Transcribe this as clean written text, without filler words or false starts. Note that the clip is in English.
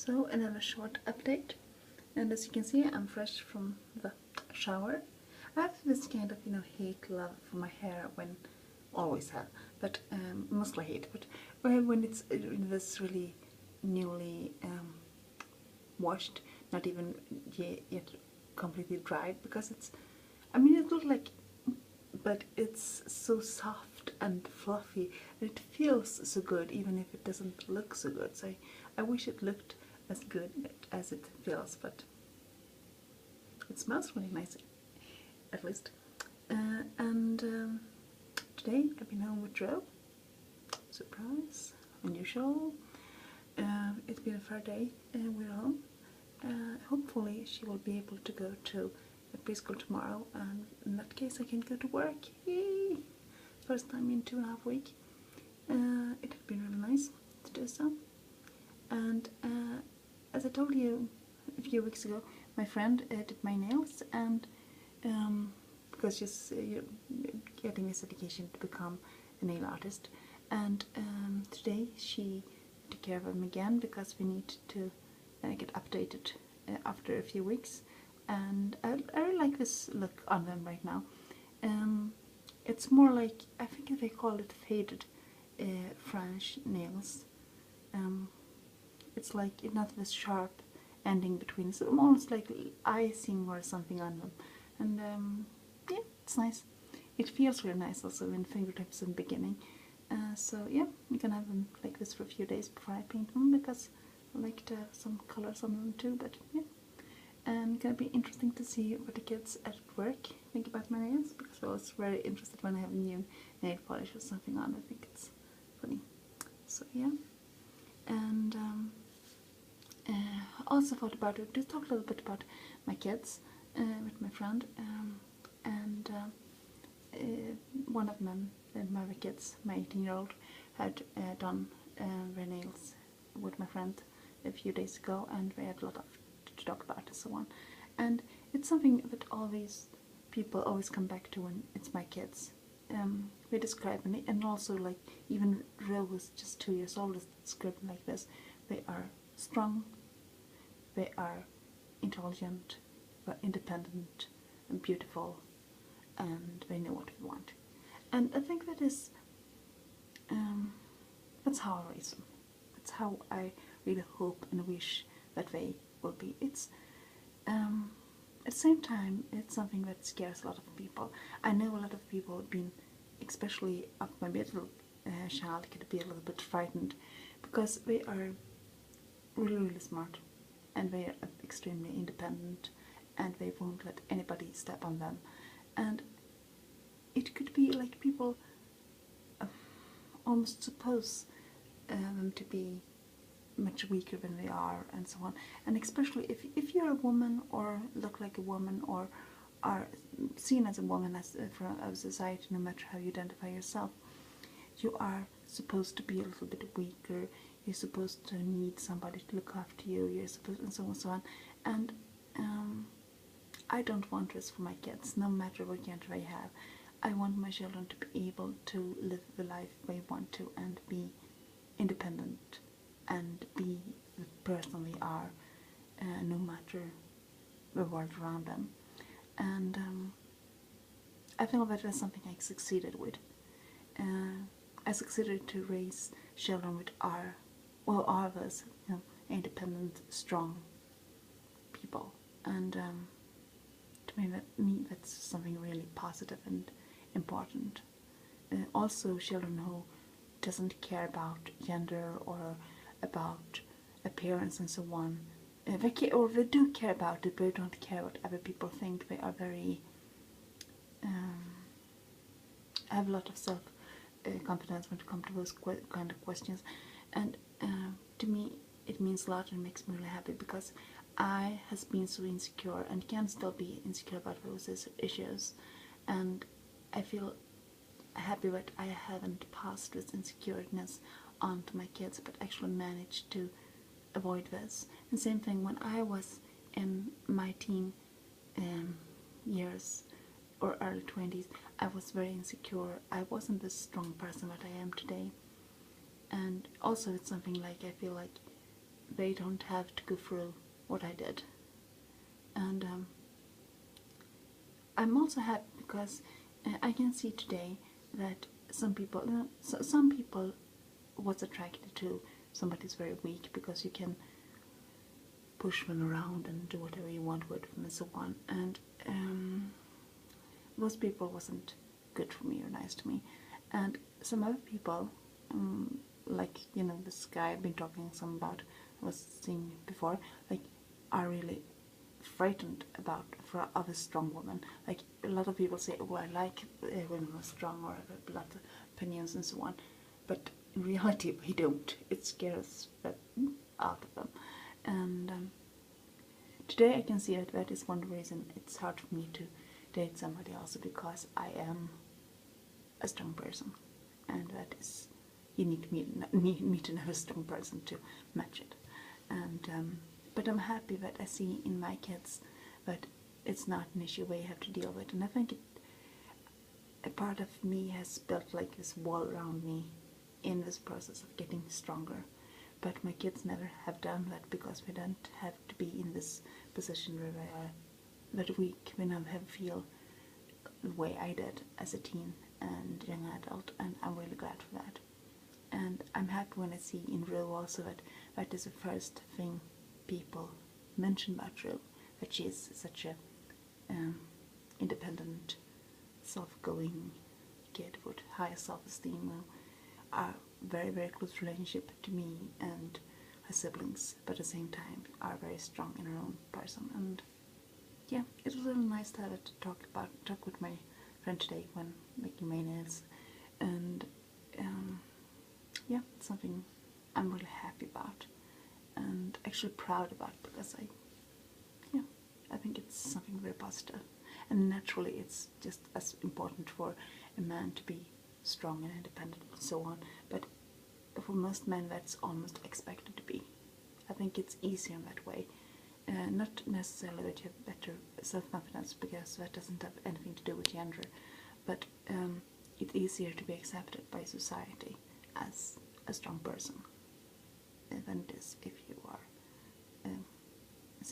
So another short update, and as you can see I'm fresh from the shower. I have this kind of hate love for my hair, when always have, but mostly hate, but when it's this really newly washed, not even yet completely dried, because it's, I mean, it looks like, but it's so soft and fluffy, and it feels so good even if it doesn't look so good. So I wish it looked as good as it feels, but it smells really nice, at least. And today I've been home with Joe. Surprise, unusual. It's been a fair day, and we're home. Hopefully she will be able to go to preschool tomorrow, and in that case I can go to work. Yay! First time in 2.5 weeks. It had been really nice to do so. And as I told you a few weeks ago, my friend did my nails, and because she's getting this education to become a nail artist, and today she took care of them again because we need to get updated after a few weeks. And I really like this look on them right now. It's more like, I think they call it faded French nails. It's like not this sharp ending between. It's almost like icing or something on them, and yeah, it's nice. It feels really nice also in fingertips in the beginning. So yeah, you can have them like this for a few days before I paint them, because I like to have some colors on them too. But yeah, and it's gonna be interesting to see what the kids at work think about my nails, because I was very interested when I have a new nail polish or something on. I think it's funny. So yeah, and also thought about it to talk a little bit about my kids with my friend, and one of them, my kids, my 18-year-old, had done their nails with my friend a few days ago, and we had a lot of to talk about and so on. And it's something that all these people always come back to when it's my kids. They describe me, and also like even Ro was just 2 years old, is described like this. They are strong, they are intelligent, they're independent and beautiful, and they know what they want. And I think that is, that's how I raise them. That's how I really hope and wish that they will be. It's at the same time, it's something that scares a lot of people. I know a lot of people have been, especially up my middle child, could be a little bit frightened, because they are really smart, and they are extremely independent, and they won't let anybody step on them. And it could be like people almost suppose them to be much weaker than they are, and so on. And especially if you're a woman, or look like a woman, or are seen as a woman as from society, no matter how you identify yourself, you are supposed to be a little bit weaker. You're supposed to need somebody to look after you. You're supposed, and so on and so on. And I don't want this for my kids, no matter what gender they have. I want my children to be able to live the life they want to, and be independent, and be the person they are, no matter the world around them. And I feel that that's something I succeeded with. I succeeded to raise children with all of us, independent, strong people. And to me, that's something really positive and important. Also, children who doesn't care about gender or about appearance and so on. They do care about it, but they don't care what other people think. They are very have a lot of self-confidence when it comes to those kind of questions. And to me, it means a lot, and makes me really happy, because I has been so insecure, and can still be insecure about those issues. And I feel happy that I haven't passed this insecurities on to my kids, but actually managed to avoid this. And same thing when I was in my teen years or early 20s, I was very insecure. I wasn't the strong person that I am today. And also it's something like, I feel like they don't have to go through what I did. And I'm also happy because I can see today that some people, some people was attracted to somebody's very weak because you can push them around and do whatever you want with them and so on. And those people wasn't good for me or nice to me. And some other people, like, you know, this guy I've been talking some about, I was seeing before, like, are really frightened about for of a strong woman. Like, a lot of people say, oh, I like women who are strong or have a lot of opinions and so on, but in reality we don't. It scares that out of them. And today I can see that that is one reason it's hard for me to date somebody, also because I am a strong person, and that is, you need me to know a strong person to match it. And but I'm happy that I see in my kids that it's not an issue we have to deal with, and I think a part of me has built like this wall around me in this process of getting stronger. But my kids never have done that because we don't have to be in this position where we are that weak. We never have feel the way I did as a teen and young adult, and I'm really glad for that. And I'm happy when I see in Rue also that that is the first thing people mention about Rue, that she is such a independent, self-going kid with high self-esteem, a very, very close relationship to me and her siblings, but at the same time are very strong in her own person. And yeah, it was really nice to have it to talk with my friend today when making my nails. And yeah, it's something I'm really happy about and actually proud about, because I think it's something very positive. And naturally it's just as important for a man to be strong and independent and so on, but for most men that's almost expected to be. I think it's easier in that way. Not necessarily that you have better self-confidence, because that doesn't have anything to do with gender, but it's easier to be accepted by society as a strong person than it is if you are